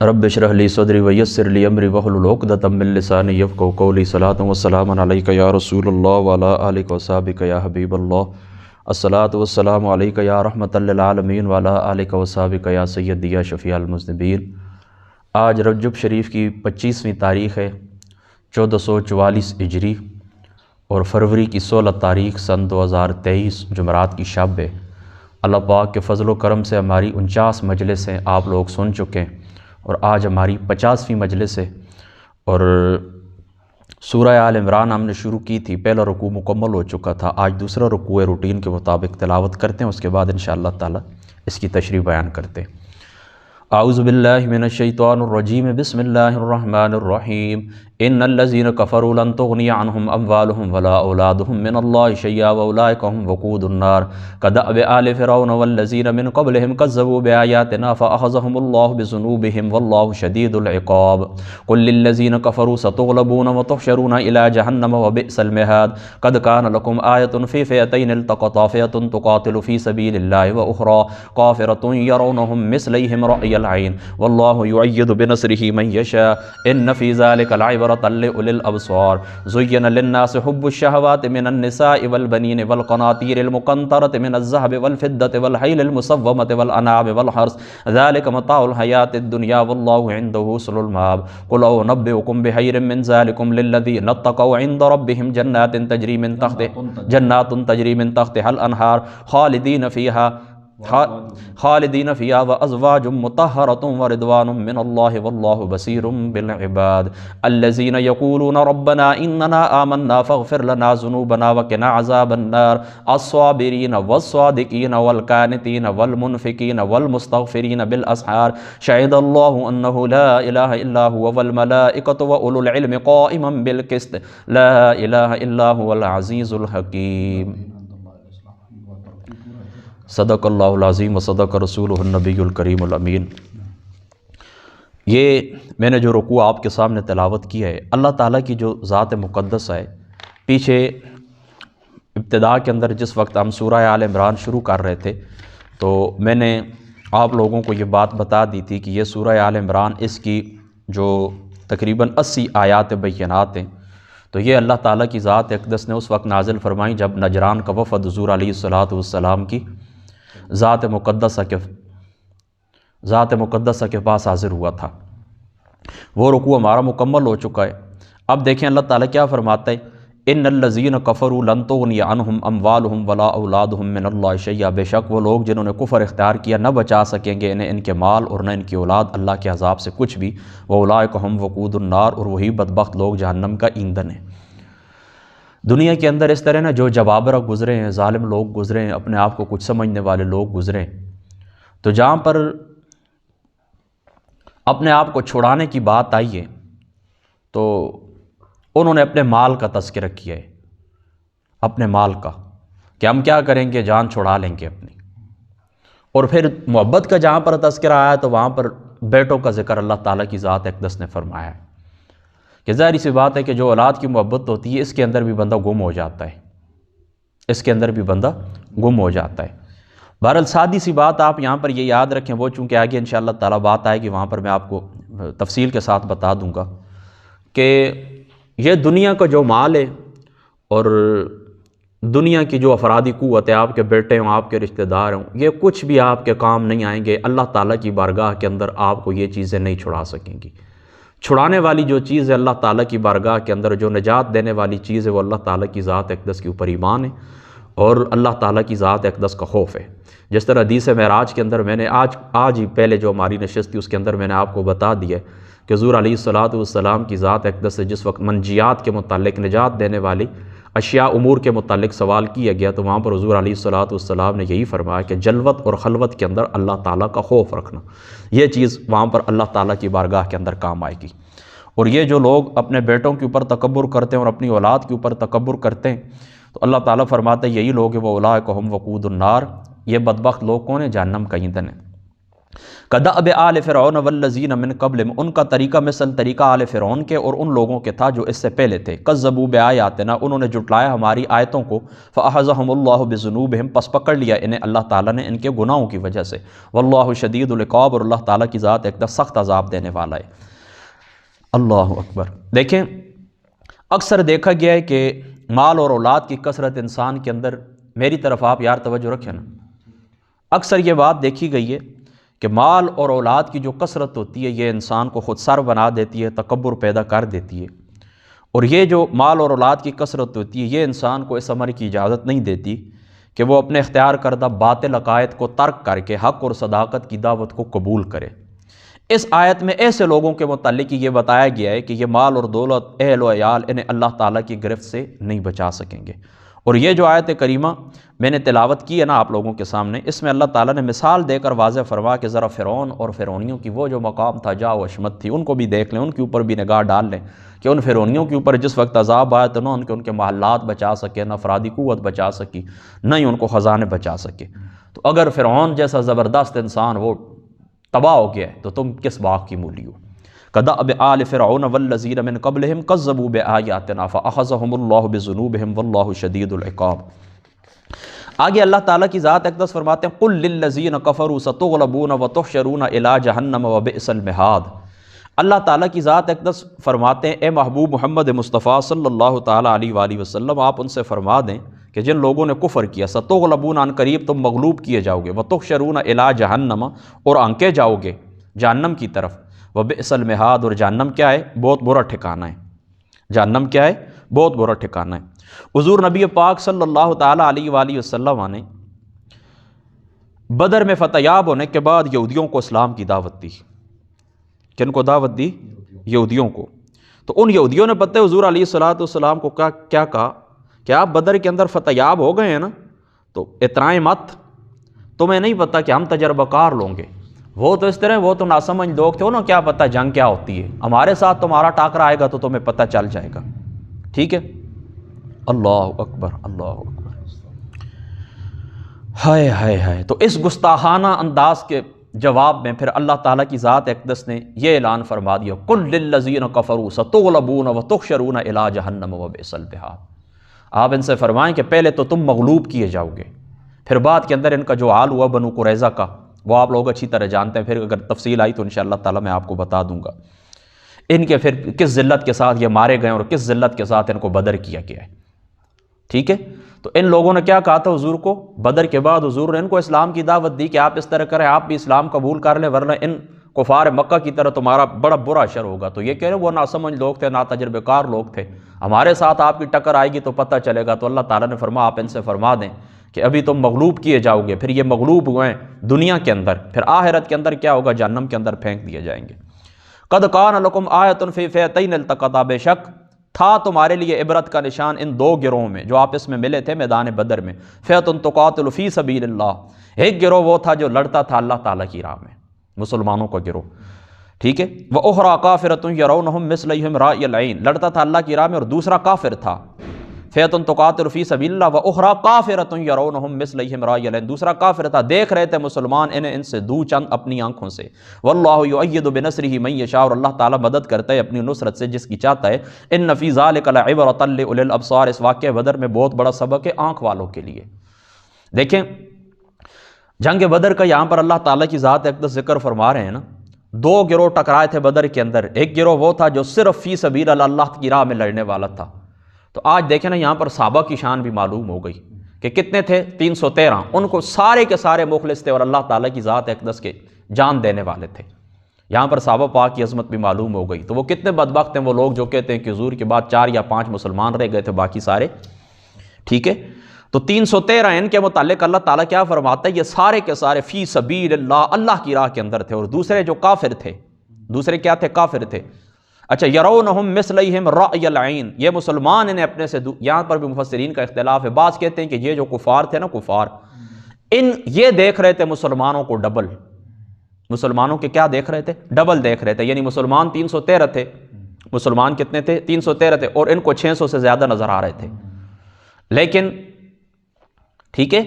رب اشرح لی صدری ویسر لی امری واحلل عقدۃ من لسانی یفقہوا قولی صلاۃ وسلام علیک یا رسول اللہ وعلی آلک وصحبک یا حبیب اللہ الصلاۃ والسلام علیک یا رحمۃ للعالمین وعلی آلک وصحبک یا سیدی یا شفیع المذنبین۔ آج رجب شریف کی 25ویں تاریخ ہے 1444 ہجری اور فروری کی 16 تاریخ سن 2023 جمعرات کی شب ہے۔ اللہ پاک کے فضل و کرم سے ہماری 49 مجلسیں آپ لوگ سن چکے ہیں اور آج ہماری 50ویں مجلس ہے اور سورہ آل عمران ہم نے شروع کی تھی، پہلا رکوع مکمل ہو چکا تھا، آج دوسرا رکوع ہے، روٹین کے مطابق تلاوت کرتے ہیں، اس کے بعد انشاءاللہ تعالی اس کی تشریح بیان کرتے ہیں۔ اعوذ باللہ من الشیطان الرجیم، بسم اللہ الرحمن الرحیم۔ ان الذین کفروا لن تغنی عنہم اموالہم ولا اولادہم من اللہ شیئا واولئک ہم وقود النار کدأب آل فرعون والذین من قبلہم کذبوا بآیاتنا فأخذہم اللہ بذنوبہم واللہ شدید العقاب۔ قل للذین کفروا ستغلبون وتحشرون الی جہنم وبئس المہاد قد کان لکم آیۃ فی فئتین التقطا فئۃ تقاتل فی سبیل اللہ واخری کافرۃ یرونہم مثلیہم رأی العین واللہ یؤید بنصرہ من یشاء ان فی ذلک العبرۃ لأولی الابصار۔ زین للناس حب الشہوات من النساء والبنین والقناطیر المقنطرۃ من الذہب والفضۃ والخیل المسومۃ والانعام والحرث ذلک متاع الحیاۃ الدنیا واللہ عندہ حسن المآب۔ قل انبئکم بخیر من ذلکم للذین اتقوا عند ربہم جنات تجری من تحتها الانہار خالدین فیہا وازواج مطہرۃ ورضوان من اللہ واللہ بصیر بالعباد۔ الذین یقولون ربنا اننا آمنا فاغفر لنا ذنوبنا وقنا عذاب النار الصابرین والصادقین والقانتین والمنفقین والمستغفرین بالاسحار شہد اللہ انہ لا الہ الا هو والملائکۃ واولو العلم قائما بالقسط لا الہ الا هو العزیز الحکیم۔ صدق اللہ العظیم و صدق رسولہ النبی الکریم الامین۔ یہ میں نے جو رکوع آپ کے سامنے تلاوت کی ہے، اللہ تعالیٰ کی جو ذات مقدس ہے، پیچھے ابتدا کے اندر جس وقت ہم سورہ آل عمران شروع کر رہے تھے تو میں نے آپ لوگوں کو یہ بات بتا دی تھی کہ یہ سورہ آل عمران اس کی جو تقریباً 80 آیات بینات ہیں، تو یہ اللہ تعالیٰ کی ذات اقدس نے اس وقت نازل فرمائیں جب نجران کا وفد حضور علیہ السلام کی ذات مقدسہ کے پاس حاضر ہوا تھا۔ وہ رکوع ہمارا مکمل ہو چکا ہے۔ اب دیکھیں اللہ تعالیٰ کیا فرماتا ہے، ان الذین کفروا لن تغنی عنہم اموالہم ولا اولادہم من اللہ شیئا، بے شک وہ لوگ جنہوں نے کفر اختیار کیا نہ بچا سکیں گے انہیں ان کے مال اور نہ ان کی اولاد اللہ کے عذاب سے کچھ بھی، واولئک ہم وقود النار، اور وہی بدبخت لوگ جہنم کا ایندھن ہیں۔ دنیا کے اندر اس طرح جو جبابرہ گزرے ہیں، ظالم لوگ گزرے ہیں، اپنے آپ کو کچھ سمجھنے والے لوگ گزرے ہیں، تو جہاں پر اپنے آپ کو چھڑانے کی بات آئی ہے تو انہوں نے اپنے مال کا تذکرہ کیا ہے، اپنے مال کا، کہ ہم کیا کریں گے، جان چھڑا لیں گے اپنی۔ اور پھر محبت کا جہاں پر تذکرہ آیا تو وہاں پر بیٹوں کا ذکر اللہ تعالیٰ کی ذات اقدس نے فرمایا ہے کہ ظاہری سی بات ہے کہ جو اولاد کی محبت ہوتی ہے اس کے اندر بھی بندہ گم ہو جاتا ہے، اس کے اندر بھی بندہ گم ہو جاتا ہے۔ بہرحال سادی سی بات آپ یہاں پر یہ یاد رکھیں، وہ چونکہ آگے انشاءاللہ تعالیٰ بات آئے گی وہاں پر میں آپ کو تفصیل کے ساتھ بتا دوں گا کہ یہ دنیا کا جو مال ہے اور دنیا کی جو افرادی قوت ہے، آپ کے بیٹے ہوں، آپ کے رشتہ دار ہوں، یہ کچھ بھی آپ کے کام نہیں آئیں گے، اللہ تعالیٰ کی بارگاہ کے اندر آپ کو یہ چیزیں نہیں چھڑا سکیں گی۔ چھڑانے والی جو چیز ہے اللہ تعالیٰ کی بارگاہ کے اندر، جو نجات دینے والی چیز ہے وہ اللہ تعالیٰ کی ذات اقدس کے اوپر ایمان ہے اور اللہ تعالیٰ کی ذات اقدس کا خوف ہے۔ جس طرح حدیث معراج کے اندر میں نے آج ہی پہلے جو ہماری نشست تھی اس کے اندر میں نے آپ کو بتا دیا کہ حضور علیہ السلام کی ذات اقدس سے جس وقت منجیات کے متعلق، نجات دینے والی اشیاء امور کے متعلق سوال کیا گیا تو وہاں پر حضور علیہ السلام نے یہی فرمایا کہ جلوت اور خلوت کے اندر اللہ تعالیٰ کا خوف رکھنا، یہ چیز وہاں پر اللہ تعالیٰ کی بارگاہ کے اندر کام آئے گی۔ اور یہ جو لوگ اپنے بیٹوں کے اوپر تکبر کرتے ہیں اور اپنی اولاد کے اوپر تکبر کرتے ہیں تو اللہ تعالیٰ فرماتے ہیں یہی لوگ ہیں وہ اولئک ہم وقود النار، یہ بدبخت لوگ کون ہیں، جہنم کا ایندھن ہے۔ کدأب آل فرعون والذین من قبلہم، ان کا طریقہ مثل طریقہ آل فرعون کے اور ان لوگوں کے تھا جو اس سے پہلے تھے، کذبوا بآیاتنا، انہوں نے جھٹلایا ہماری آیتوں کو، فأخذہم اللہ بذنوبہم، پس پکڑ لیا انہیں اللہ تعالیٰ نے ان کے گناہوں کی وجہ سے، واللہ شدید العقاب، اور اللہ تعالیٰ کی ذات ایک سخت عذاب دینے والا ہے۔ اللہ اکبر۔ دیکھیں اکثر دیکھا گیا ہے کہ مال اور اولاد کی کثرت انسان کے اندر، میری طرف آپ یار توجہ رکھیں نا، اکثر یہ بات دیکھی گئی ہے کہ مال اور اولاد کی جو کثرت ہوتی ہے یہ انسان کو خود سر بنا دیتی ہے، تکبر پیدا کر دیتی ہے، اور یہ جو مال اور اولاد کی کثرت ہوتی ہے یہ انسان کو اس عمل کی اجازت نہیں دیتی کہ وہ اپنے اختیار کردہ باطل عقائد کو ترک کر کے حق اور صداقت کی دعوت کو قبول کرے۔ اس آیت میں ایسے لوگوں کے متعلق یہ بتایا گیا ہے کہ یہ مال اور دولت، اہل و عیال انہیں اللہ تعالیٰ کی گرفت سے نہیں بچا سکیں گے۔ اور یہ جو آیت کریمہ میں نے تلاوت کی ہے نا آپ لوگوں کے سامنے، اس میں اللہ تعالیٰ نے مثال دے کر واضح فرما کہ ذرا فرعون اور فرعونیوں کی وہ جو مقام تھا، جا و عشمت تھی، ان کو بھی دیکھ لیں، ان کے اوپر بھی نگاہ ڈال لیں کہ ان فرعونیوں کے اوپر جس وقت عذاب آیا تو نہ ان کے محلات بچا سکے، نہ افرادی قوت بچا سکی، نہ ہی ان کو خزانے بچا سکے۔ تو اگر فرعون جیسا زبردست انسان وہ تباہ ہو گیا ہے تو تم کس باغ کی مولی ہو؟ کدأب آل فرعون والذین من قبلہم کذبوا بآیاتنا فأخذہم اللہ بذنوبہم واللہ شدید العقاب۔ آگے اللہ تعالیٰ کی ذات اقدس فرماتے ہیں قل للذین کفروا ستغلبون وتحشرون الی جہنم وبئس المہاد۔ اللہ تعالیٰ کی ذات اقدس فرماتے ہیں اے محبوب محمد مصطفیٰ صلی اللہ تعالیٰ علیہ وآلہ وسلم، آپ ان سے فرما دیں کہ جن لوگوں نے کفر کیا، ستغلبون، عن قریب تم مغلوب کیے جاؤ گے، وتحشرون الی جہنم، اور آنکے جاؤ گے جہنم کی طرف، وبئس المہاد، اور جہنم کیا ہے؟ بہت برا ٹھکانہ ہے۔ جہنم کیا ہے؟ بہت برا ٹھکانہ ہے۔ حضور نبی پاک صلی اللہ تعالیٰ علیہ وآلہ وسلم نے بدر میں فتح یاب ہونے کے بعد یہودیوں کو اسلام کی دعوت دی۔ کن کو دعوت دی؟ یہودیوں کو۔ تو ان یہودیوں نے پتہ حضور علیہ السلام کو کیا کہا کہ آپ بدر کے اندر فتح یاب ہو گئے ہیں نا، تو اترائیں مت، تمہیں نہیں پتہ کہ ہم تجربہ کار لوں گے، وہ تو اس طرح، وہ تو ناسمجھ لوگ تھے، انہوں کیا پتہ جنگ کیا ہوتی ہے، ہمارے ساتھ تمہارا ٹاکرا آئے گا تو تمہیں پتہ چل جائے گا۔ ٹھیک ہے؟ اللہ اکبر، اللہ اکبر، ہائے ہائے ہائے۔ تو اس گستاخانہ انداز کے جواب میں پھر اللہ تعالیٰ کی ذات اقدس نے یہ اعلان فرما دیا قل للذین کفروا ستغلبون وتحشرون الی جہنم وبئس المہاد۔ آپ ان سے فرمائیں کہ پہلے تو تم مغلوب کیے جاؤ گے، پھر بعد کے اندر ان کا جو حال ہوا بنو قریظہ کا وہ آپ لوگ اچھی طرح جانتے ہیں، پھر اگر تفصیل آئی تو انشاءاللہ تعالیٰ میں آپ کو بتا دوں گا ان کے پھر کس ذلت کے ساتھ یہ مارے گئے اور کس ذلت کے ساتھ ان کو بدر کیا گیا ہے۔ ٹھیک ہے؟ تو ان لوگوں نے کیا کہا تھا حضور کو بدر کے بعد؟ حضور نے ان کو اسلام کی دعوت دی کہ آپ اس طرح کریں، آپ بھی اسلام قبول کر لیں، ورنہ ان کفار مکہ کی طرح تمہارا بڑا برا اشر ہوگا۔ تو یہ کہہ رہے وہ ناسمجھ لوگ تھے، نا تجربہ کار لوگ تھے، ہمارے ساتھ آپ کی ٹکر آئے گی تو پتہ چلے گا۔ تو اللہ تعالیٰ نے فرمایا آپ ان سے فرما دیں کہ ابھی تم مغلوب کیے جاؤ گے، پھر یہ مغلوب ہوئے دنیا کے اندر، پھر آخرت کے اندر کیا ہوگا؟ جہنم کے اندر پھینک دیے جائیں گے۔ قد کان لکم آیۃ فی فئتین التقطا، بے شک تھا تمہارے لیے عبرت کا نشان ان دو گروہوں میں جو آپس میں ملے تھے میدان بدر میں۔ فئۃ تقاتل فی سبیل اللہ، ایک گروہ وہ تھا جو لڑتا تھا اللہ تعالیٰ کی راہ میں، مسلمانوں کا گروہ، ٹھیک ہے، وَأُخْرَىٰ كَافِرَةٌ يَرَوْنَهُمْ مِثْلَيْهِمْ رَأْيَ الْعَيْنِ، لڑتا تھا اللہ کی راہ میں اور دوسرا کافر تھا۔ فئۃ تقاتل فی سبیل اللہ وَأُخْرَىٰ كَافِرَةٌ يَرَوْنَهُمْ مِثْلَيْهِمْ رَأْيَ الْعَيْنِ، دوسرا کافر تھا، دیکھ رہے تھے مسلمان انہیں ان سے دو چند اپنی آنکھوں سے۔ وَاللَّهُ يُؤَيِّدُ بِنَصْرِهِ مَن يَشَاءُ، اور اللہ تعالیٰ مدد کرتا ہے اپنی نصرت سے جس کی چاہتا ہے۔ إِنَّ فِي ذَلِكَ لَعِبْرَةً لِأُولِي الْأَبْصَارِ، اس واقعہ بدر میں بہت بڑا سبق ہے آنکھ والوں کے لیے۔ دیکھیں جنگ بدر کا یہاں پر اللہ تعالیٰ کی ذات اقدس ذکر فرما رہے ہیں نا، دو گروہ ٹکرائے تھے بدر کے اندر، ایک گروہ وہ تھا جو صرف فی سبیل اللہ کی راہ میں لڑنے والا تھا۔ تو آج دیکھیں نا یہاں پر صحابہ کی شان بھی معلوم ہو گئی کہ کتنے تھے؟ 313، ان کو سارے کے سارے مخلص تھے اور اللہ تعالیٰ کی ذات اقدس کے جان دینے والے تھے۔ یہاں پر صحابہ پاک کی عظمت بھی معلوم ہو گئی۔ تو وہ کتنے بدبخت ہیں وہ لوگ جو کہتے ہیں کہ حضور کے بعد 4 یا 5 مسلمان رہ گئے تھے، باقی سارے ٹھیک ہے۔ تو 313 ان کے متعلق اللہ تعالیٰ کیا فرماتا ہے؟ یہ سارے کے سارے فی سبیل اللہ، اللہ کی راہ کے اندر تھے، اور دوسرے جو کافر تھے، دوسرے کیا تھے؟ کافر تھے۔ اچھا، یرونہم مثلیہم رأی العین، یہ مسلمان انہیں اپنے سے یہاں پر بھی مفسرین کا اختلاف ہے، بعض کہتے ہیں کہ یہ جو کفار تھے نا، کفار یہ دیکھ رہے تھے مسلمانوں کو ڈبل، مسلمانوں کے کیا دیکھ رہے تھے؟ ڈبل دیکھ رہے تھے، یعنی مسلمان 313 تھے، مسلمان کتنے تھے؟ 313 تھے، اور ان کو 600 سے زیادہ نظر آ رہے تھے۔ لیکن ٹھیک ہے،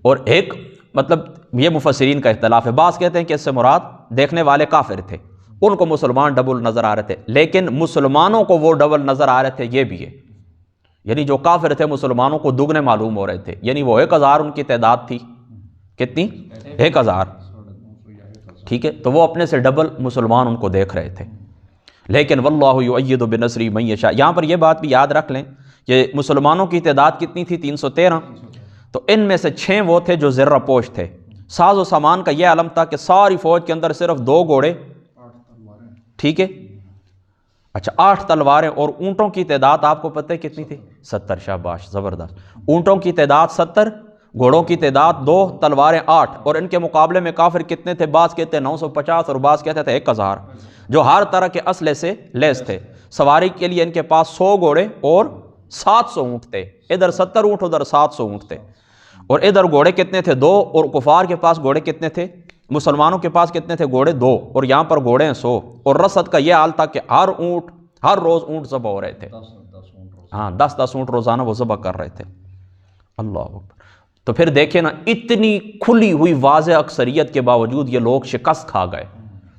اور ایک مطلب یہ مفسرین کا اختلاف ہے، بعض کہتے ہیں کہ اس سے مراد دیکھنے والے کافر تھے، ان کو مسلمان ڈبل نظر آ رہے تھے، لیکن مسلمانوں کو وہ ڈبل نظر آ رہے تھے، یہ بھی ہے، یعنی جو کافر تھے مسلمانوں کو دگنے معلوم ہو رہے تھے، یعنی وہ 1000 ان کی تعداد تھی، کتنی؟ 1000، ٹھیک ہے، تو وہ اپنے سے ڈبل مسلمان ان کو دیکھ رہے تھے۔ لیکن واللہ یؤید بنصرہ من یشاء، یہاں پر یہ بات بھی یاد رکھ لیں کہ مسلمانوں کی تعداد کتنی تھی؟ 313، تو ان میں سے 6 وہ تھے جو زرہ پوش تھے۔ ساز و سامان کا یہ عالم تھا کہ ساری فوج کے اندر صرف 2 گھوڑے، ٹھیک ہے، اچھا 8 تلواریں، اور اونٹوں کی تعداد آپ کو پتہ ہے کتنی تھی؟ 70۔ شاباش، زبردست، اونٹوں کی تعداد 70، گھوڑوں کی تعداد 2، تلواریں 8، اور ان کے مقابلے میں کافر کتنے تھے؟ بعض کہتے ہیں 950 اور بعض کہتے تھے 1000، جو ہر طرح کے اسلحے سے لیس تھے۔ سواری کے لیے ان کے پاس 100 گھوڑے اور 700 اونٹ تھے، ادھر 70 اونٹ ادھر 700 اونٹ تھے، اور ادھر گھوڑے کتنے تھے؟ 2، اور کفار کے پاس گھوڑے کتنے تھے؟ مسلمانوں کے پاس کتنے تھے گھوڑے؟ 2، اور یہاں پر گھوڑے ہیں 100، اور رسد کا یہ حال تھا کہ ہر روز اونٹ ذبح ہو رہے تھے، ہاں 10 اونٹ روزانہ وہ ذبح کر رہے تھے۔ اللہ اکبر۔ تو پھر دیکھیں نا، اتنی کھلی ہوئی واضح اکثریت کے باوجود یہ لوگ شکست کھا گئے،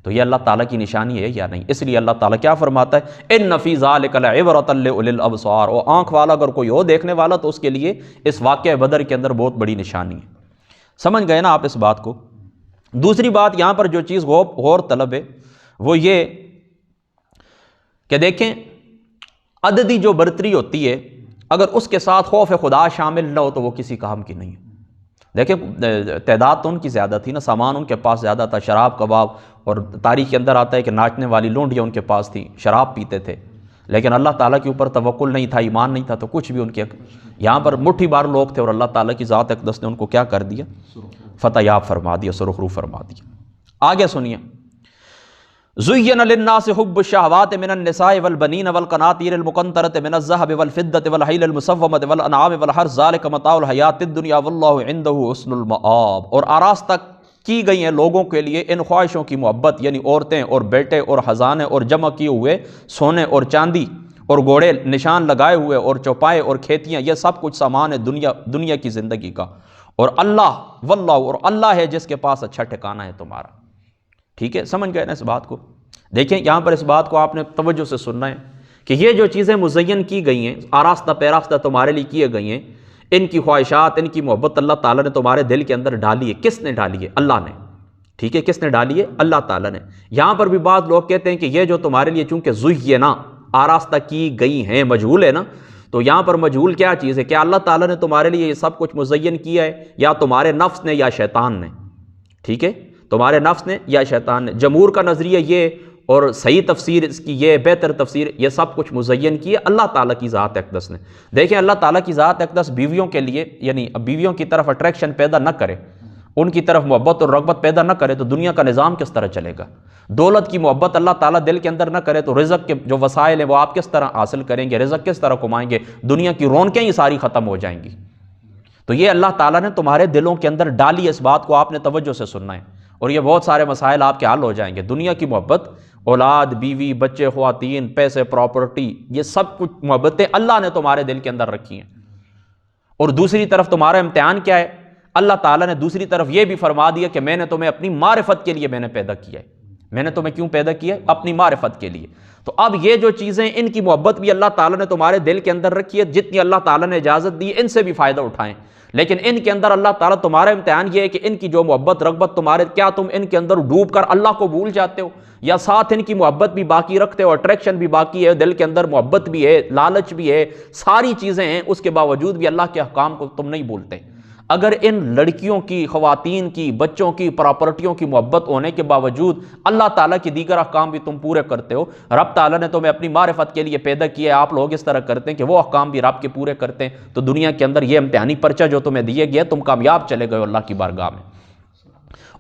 تو یہ اللہ تعالیٰ کی نشانی ہے یا نہیں؟ اس لیے اللہ تعالیٰ کیا فرماتا ہے؟ ان فی ذلک لعبرۃ لأولی الابصار، اور آنکھ والا اگر کوئی ہو دیکھنے والا تو اس کے لیے اس واقعہ بدر کے اندر بہت بڑی نشانی ہے۔ سمجھ گئے نا آپ اس بات کو؟ دوسری بات یہاں پر جو چیز غور طلب ہے وہ یہ کہ دیکھیں، عددی جو برتری ہوتی ہے اگر اس کے ساتھ خوف خدا شامل نہ ہو تو وہ کسی کام کی نہیں ہے۔ دیکھیں تعداد تو ان کی زیادہ تھی نا، سامان ان کے پاس زیادہ تھا، شراب کباب، اور تاریخ کے اندر آتا ہے کہ ناچنے والی لونڈیاں ان کے پاس تھی، شراب پیتے تھے، لیکن اللہ تعالیٰ کے اوپر توکل نہیں تھا، ایمان نہیں تھا، تو کچھ بھی ان کے یہاں پر مٹھی بار لوگ تھے، اور اللہ تعالیٰ کی ذات اقدس نے ان کو کیا کر دیا؟ فتح یاب فرما دیا، سرخرو فرما دیا۔ آگے سنیے، زُيِّنَ لِلنَّاسِ حُبُّ الشَّهَوَاتِ مِنَ النِّسَاءِ وَالْبَنِينَ وَالْقَنَاطِيرِ الْمُقَنطَرَةِ مِنَ الذَّهَبِ وَالْفِضَّةِ وَالْخَيْلِ الْمُسَوَّمَةِ وَالْأَنْعَامِ وَالْحَرْثِ ذَلِكَ مَتَاعُ الْحَيَاةِ الدُّنْيَا وَاللَّهُ عِندَهُ حُسْنُ الْمَآبِ، اور آراستہ کی گئی ہیں لوگوں کے لیے ان خواہشوں کی محبت، یعنی عورتیں اور بیٹے اور خزانے اور جمع کیے ہوئے سونے اور چاندی اور گھوڑے نشان لگائے ہوئے اور چوپائے اور کھیتیاں، یہ سب کچھ سامان ہے دنیا کی زندگی کا، اور اللہ واللہ، اور اللہ ہے جس کے پاس اچھا ٹھکانہ ہے تمہارا۔ ٹھیک ہے، سمجھ گئے نا اس بات کو؟ دیکھیں یہاں پر اس بات کو آپ نے توجہ سے سننا ہے کہ یہ جو چیزیں مزین کی گئی ہیں، آراستہ پیراستہ تمہارے لیے کیے گئی ہیں، ان کی خواہشات، ان کی محبت اللہ تعالیٰ نے تمہارے دل کے اندر ڈالی ہے۔ کس نے ڈالی ہے؟ اللہ نے۔ ٹھیک ہے، کس نے ڈالی ہے؟ اللہ تعالیٰ نے۔ یہاں پر بھی بعض لوگ کہتے ہیں کہ یہ جو تمہارے لیے چونکہ زُیّنَ آراستہ کی گئی ہیں، مجہول ہے نا، تو یہاں پر مجہول کیا چیز ہے؟ کیا اللہ تعالیٰ نے تمہارے لیے یہ سب کچھ مزین کیا ہے، یا تمہارے نفس نے، یا شیطان نے؟ ٹھیک ہے، تمہارے نفس نے یا شیطان نے۔ جمہور کا نظریہ یہ، اور صحیح تفسیر اس کی یہ، بہتر تفسیر، یہ سب کچھ مزین کی ہے اللہ تعالیٰ کی ذات اقدس نے۔ دیکھیں اللہ تعالیٰ کی ذات اقدس بیویوں کے لیے، یعنی بیویوں کی طرف اٹریکشن پیدا نہ کرے، ان کی طرف محبت اور رغبت پیدا نہ کرے تو دنیا کا نظام کس طرح چلے گا؟ دولت کی محبت اللہ تعالیٰ دل کے اندر نہ کرے تو رزق کے جو وسائل ہیں وہ آپ کس طرح حاصل کریں گے؟ رزق کس طرح کمائیں گے؟ دنیا کی رونقیں ہی ساری ختم ہو جائیں گی۔ تو یہ اللہ تعالیٰ نے تمہارے دلوں کے اندر ڈالی، اس بات کو آپ نے توجہ سے سننا ہے، اور یہ بہت سارے مسائل آپ کے حل ہو جائیں گے۔ دنیا کی محبت، اولاد، بیوی، بچے، خواتین، پیسے، پراپرٹی، یہ سب کچھ محبتیں اللہ نے تمہارے دل کے اندر رکھی ہیں۔ اور دوسری طرف تمہارا امتحان کیا ہے؟ اللہ تعالیٰ نے دوسری طرف یہ بھی فرما دیا کہ میں نے تمہیں اپنی معرفت کے لیے میں نے پیدا کیا ہے۔ میں نے تمہیں کیوں پیدا کیا ہے؟ اپنی معرفت کے لیے۔ تو اب یہ جو چیزیں، ان کی محبت بھی اللہ تعالیٰ نے تمہارے دل کے اندر رکھی ہے، جتنی اللہ تعالیٰ نے اجازت دی ان سے بھی فائدہ اٹھائیں، لیکن ان کے اندر اللہ تعالیٰ تمہارا امتحان یہ ہے کہ ان کی جو محبت رغبت تمہارے، کیا تم ان کے اندر ڈوب کر اللہ کو بھول جاتے ہو، یا ساتھ ان کی محبت بھی باقی رکھتے ہو، اٹریکشن بھی باقی ہے، دل کے اندر محبت بھی ہے، لالچ بھی ہے، ساری چیزیں ہیں، اس کے باوجود بھی اللہ کے احکام کو تم نہیں بھولتے۔ اگر ان لڑکیوں کی، خواتین کی، بچوں کی، پراپرٹیوں کی محبت ہونے کے باوجود اللہ تعالیٰ کی دیگر احکام بھی تم پورے کرتے ہو، رب تعالیٰ نے تمہیں اپنی معرفت کے لیے پیدا کیا ہے، آپ لوگ اس طرح کرتے ہیں کہ وہ احکام بھی رب کے پورے کرتے ہیں، تو دنیا کے اندر یہ امتحانی پرچہ جو تمہیں دیے گیا تم کامیاب چلے گئے ہو اللہ کی بارگاہ میں۔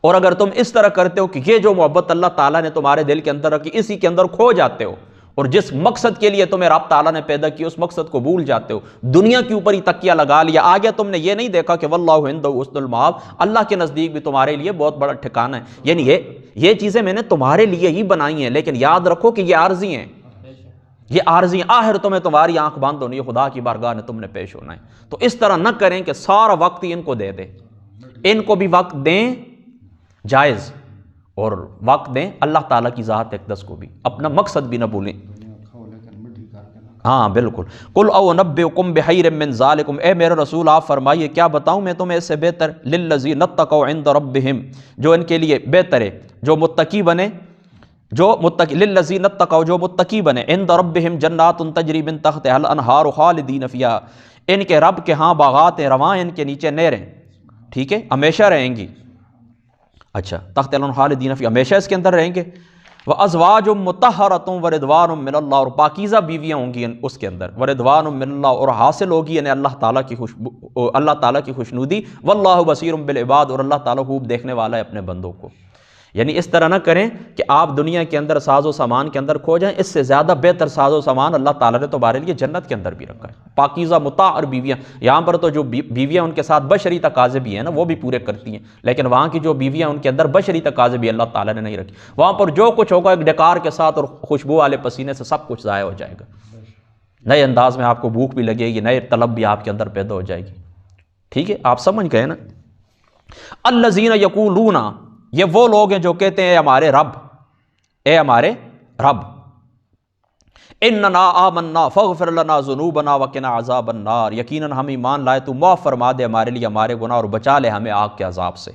اور اگر تم اس طرح کرتے ہو کہ یہ جو محبت اللہ تعالیٰ نے تمہارے دل کے اندر رکھی اسی کے اندر کھو جاتے ہو، اور جس مقصد کے لیے تمہیں رب تعالیٰ نے پیدا کیا اس مقصد کو بھول جاتے ہو، دنیا کے اوپر ہی تکیہ لگا لیا، آگے تم نے یہ نہیں دیکھا کہ واللہ عندہ حسن المآب، اللہ کے نزدیک بھی تمہارے لیے بہت بڑا ٹھکانہ ہے۔ یعنی یہ چیزیں میں نے تمہارے لیے ہی بنائی ہیں، لیکن یاد رکھو کہ یہ عارضی ہیں، یہ عارضی ہیں، آخر تمہیں تمہاری آنکھ بند ہونی ہے، خدا کی بارگاہ میں تم نے پیش ہونا ہے۔ تو اس طرح نہ کریں کہ سارا وقت ہی ان کو دے دیں، ان کو بھی وقت دیں جائز، اور وقت دیں اللہ تعالیٰ کی ذات اقدس کو بھی، اپنا مقصد بھی نہ بھولیں۔ ہاں بالکل۔ قل او انبئکم بخیر من ذالکم، اے میرے رسول آپ فرمائیے کیا بتاؤں میں تمہیں اس سے بہتر، للذین اتقوا عند ربہم، جو ان کے لیے بہتر ہے، جو متقی بنے، للذین اتقوا، جو متقی بنے، عند ربہم جنات تجری من تحتہا الانہار خالدین فیہا، ان کے رب کے ہاں باغات ہیں، رواں ان کے نیچے نہریں، ٹھیک ہے، ہمیشہ رہیں گی۔ اچھا، تحت الانہار خالدین فیہا، ہمیشہ اس کے اندر رہیں گے۔ وَأَزْوَاجٌ مُطَهَّرَةٌ وَرِضْوَانٌ مِّنَ اللَّهِ، اور پاکیزہ بیویاں ہوں گی اس کے اندر، وَرِضْوَانٌ مِّنَ اللَّهِ، اور حاصل ہوگی یعنی اللہ تعالیٰ کی خوشنودی، وَاللَّهُ بَصِيرٌ بِالْعِبَادِ، اور اللہ تعالیٰ خوب دیکھنے والا ہے اپنے بندوں کو۔ یعنی اس طرح نہ کریں کہ آپ دنیا کے اندر ساز و سامان کے اندر کھو جائیں، اس سے زیادہ بہتر ساز و سامان اللہ تعالیٰ نے تمہارے لیے جنت کے اندر بھی رکھا ہے، پاکیزہ مطہر بیویاں۔ یہاں پر تو جو بیویاں ان کے ساتھ بشری تقاضے بھی ہیں نا وہ بھی پورے کرتی ہیں، لیکن وہاں کی جو بیویاں ان کے اندر بشری تقاضے بھی اللہ تعالیٰ نے نہیں رکھی، وہاں پر جو کچھ ہوگا ایک ڈکار کے ساتھ اور خوشبو والے پسینے سے سب کچھ ضائع ہو جائے گا، نئے انداز میں آپ کو بھوک بھی لگے گی، نئے طلب بھی آپ کے اندر پیدا ہو جائے گی، ٹھیک ہے، آپ سمجھ گئے نا۔ الذین یقولون، یہ وہ لوگ ہیں جو کہتے ہیں اے ہمارے رب، اے ہمارے رب، اننا آمنا فاغفر لنا ذنوبنا وقنا عذاب النار، یقیناً ہم ایمان لائے تو معاف فرما دے ہمارے لیے ہمارے گناہ اور بچا لے ہمیں آگ کے عذاب سے۔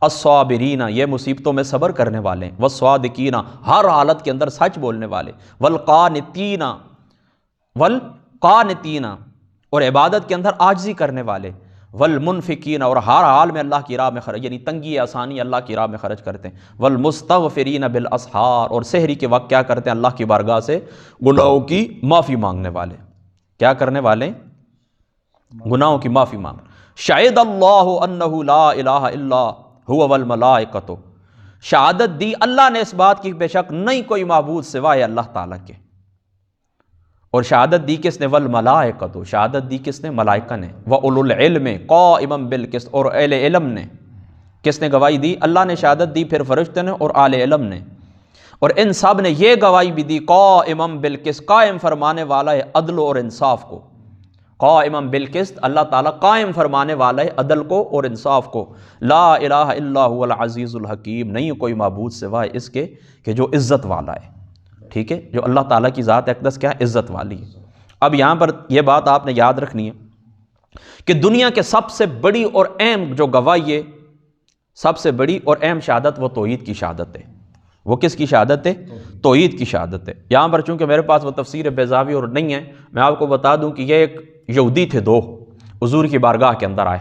الصابرین، یہ مصیبتوں میں صبر کرنے والے ہیں، والصادقین، ہر حالت کے اندر سچ بولنے والے، والقانتین، اور عبادت کے اندر عاجزی کرنے والے، والمنفقین، اور ہر حال میں اللہ کی راہ میں خرچ، یعنی تنگی آسانی اللہ کی راہ میں خرچ کرتے ہیں، والمستغفرین بالاسحار، اور سحری کے وقت کیا کرتے ہیں اللہ کی بارگاہ سے گناہوں کی معافی مانگنے والے، کیا کرنے والے؟ گناہوں کی معافی مانگ۔ شہد اللہ انہ لا الہ الا هو والملائکۃ، شہادت دی اللہ نے اس بات کی بے شک نہیں کوئی معبود سوائے اللہ تعالیٰ کے، اور شہادت دی کس نے؟ والملائکۃ، شہادت دی کس نے؟ ملائکہ نے، وَأُولُو الْعِلْمِ قَائِمًا بِالْقِسْطِ، اور اہل علم نے، کس نے گواہی دی؟ اللہ نے شہادت دی، پھر فرشتے نے اور اہل علم نے، اور ان سب نے یہ گواہی بھی دی، قائمًا بالقسط، قائم فرمانے والا ہے عدل اور انصاف کو، قائمًا بالقسط، اللہ تعالیٰ قائم فرمانے والا ہے عدل کو اور انصاف کو، لا الہ الا هو العزیز الحکیم، نہیں کوئی معبود سوائے اس کے کہ جو عزت والا ہے، ٹھیک ہے، جو اللہ تعالیٰ کی ذات اقدس کیا ہے؟ عزت والی ہے۔ اب یہاں پر یہ بات آپ نے یاد رکھنی ہے کہ دنیا کے سب سے بڑی اور اہم جو گواہی ہے، سب سے بڑی اور اہم شہادت وہ توحید کی شہادت ہے۔ وہ کس کی شہادت ہے؟ توحید کی شہادت ہے۔ یہاں پر چونکہ میرے پاس وہ تفسیر بیضاوی اور نہیں ہے، میں آپ کو بتا دوں کہ یہ ایک یہودی تھے، دو حضور کی بارگاہ کے اندر آئے،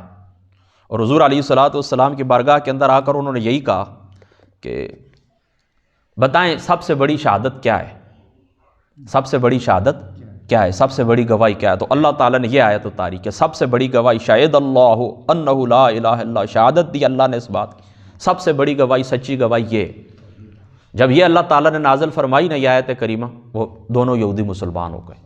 اور حضور علیہ الصلوۃ والسلام کی بارگاہ کے اندر آ کر انہوں نے یہی کہا کہ بتائیں سب سے بڑی شہادت کیا ہے، سب سے بڑی شہادت کیا ہے، سب سے بڑی گواہی کیا ہے؟ تو اللہ تعالیٰ نے یہ آیت اتاری کہ سب سے بڑی گواہی شہد اللہ انہ لا الہ الا، شہادت دی اللہ نے اس بات کی، سب سے بڑی گواہی، سچی گواہی یہ۔ جب یہ اللہ تعالیٰ نے نازل فرمائی نا یہ آیت کریمہ، وہ دونوں یہودی مسلمان ہو گئے۔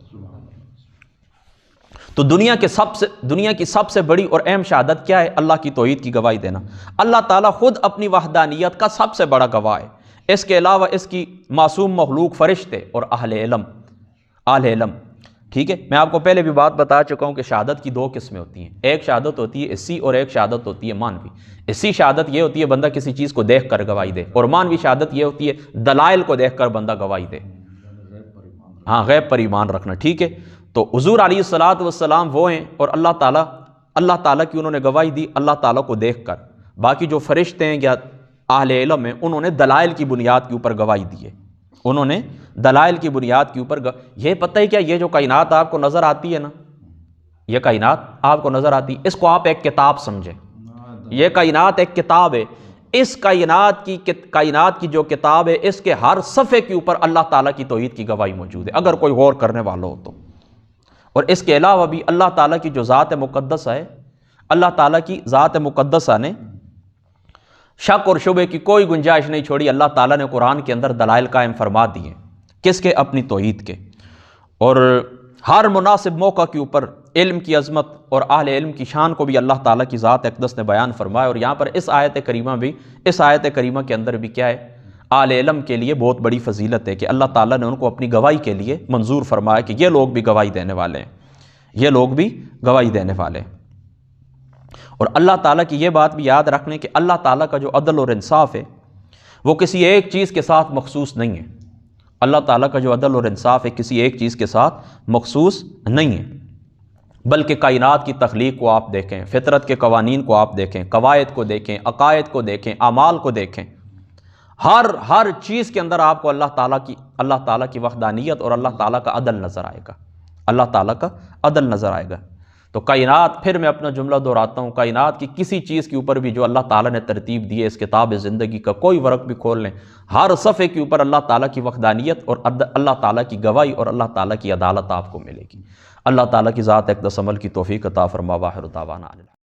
تو دنیا کی سب سے بڑی اور اہم شہادت کیا ہے؟ اللہ کی توحید کی گواہی دینا۔ اللہ تعالیٰ خود اپنی وحدانیت کا سب سے بڑا گواہ ہے، اس کے علاوہ اس کی معصوم مخلوق فرشتے اور اہل علم، ٹھیک ہے۔ میں آپ کو پہلے بھی بات بتا چکا ہوں کہ شہادت کی دو قسمیں ہوتی ہیں، ایک شہادت ہوتی ہے حسی اور ایک شہادت ہوتی ہے مانوی۔ حسی شہادت یہ ہوتی ہے بندہ کسی چیز کو دیکھ کر گواہی دے، اور مانوی شہادت یہ ہوتی ہے دلائل کو دیکھ کر بندہ گواہی دے، ہاں، غیب پر ایمان رکھنا، ٹھیک ہے۔ تو حضور علیہ الصلوۃ والسلام وہ ہیں، اور اللہ تعالیٰ کی انہوں نے گواہی دی اللہ تعالیٰ کو دیکھ کر۔ باقی جو فرشتے ہیں یا اہل علم ہیں انہوں نے دلائل کی بنیاد کے اوپر گواہی دی ہے، انہوں نے دلائل کی بنیاد کے اوپر یہ پتہ ہے کیا، یہ جو کائنات آپ کو نظر آتی ہے نا، یہ کائنات آپ کو نظر آتی ہے، اس کو آپ ایک کتاب سمجھیں، یہ کائنات ایک کتاب ہے، اس کائنات کی جو کتاب ہے اس کے ہر صفحے کے اوپر اللہ تعالیٰ کی توحید کی گواہی موجود ہے، اگر کوئی غور کرنے والا ہو تو۔ اور اس کے علاوہ بھی اللہ تعالیٰ کی جو ذات مقدسہ ہے، اللہ تعالیٰ کی ذات مقدسہ نے شک اور شبے کی کوئی گنجائش نہیں چھوڑی، اللہ تعالیٰ نے قرآن کے اندر دلائل قائم فرما دیے، کس کے؟ اپنی توحید کے۔ اور ہر مناسب موقع کے اوپر علم کی عظمت اور اہل علم کی شان کو بھی اللہ تعالیٰ کی ذات اقدس نے بیان فرمایا، اور یہاں پر اس آیت کریمہ کے اندر بھی کیا ہے؟ اہل علم کے لیے بہت بڑی فضیلت ہے کہ اللہ تعالیٰ نے ان کو اپنی گواہی کے لیے منظور فرمایا کہ یہ لوگ بھی گواہی دینے والے ہیں، یہ لوگ بھی گواہی دینے والے ہیں۔ اور اللہ تعالیٰ کی یہ بات بھی یاد رکھنے کہ اللہ تعالیٰ کا جو عدل اور انصاف ہے وہ کسی ایک چیز کے ساتھ مخصوص نہیں ہے۔ اللہ تعالیٰ کا جو عدل اور انصاف ہے کسی ایک چیز کے ساتھ مخصوص نہیں ہے، بلکہ کائنات کی تخلیق کو آپ دیکھیں، فطرت کے قوانین کو آپ دیکھیں، قواعد کو دیکھیں، عقائد کو دیکھیں، اعمال کو دیکھیں، ہر چیز کے اندر آپ کو اللہ تعالیٰ کی وحدانیت اور اللہ تعالیٰ کا عدل نظر آئے گا، اللہ تعالیٰ کا عدل نظر آئے گا۔ تو کائنات، پھر میں اپنا جملہ دہراتا ہوں، کائنات کی کسی چیز کے اوپر بھی جو اللہ تعالیٰ نے ترتیب دی ہے، اس کتاب زندگی کا کوئی ورق بھی کھول لیں، ہر صفحے کے اوپر اللہ تعالیٰ کی وحدانیت اور اللہ تعالیٰ کی گواہی اور اللہ تعالیٰ کی عدالت آپ کو ملے گی۔ اللہ تعالیٰ کی ذات اقدس عمل کی توفیق عطا فرما۔ واخر دعوانا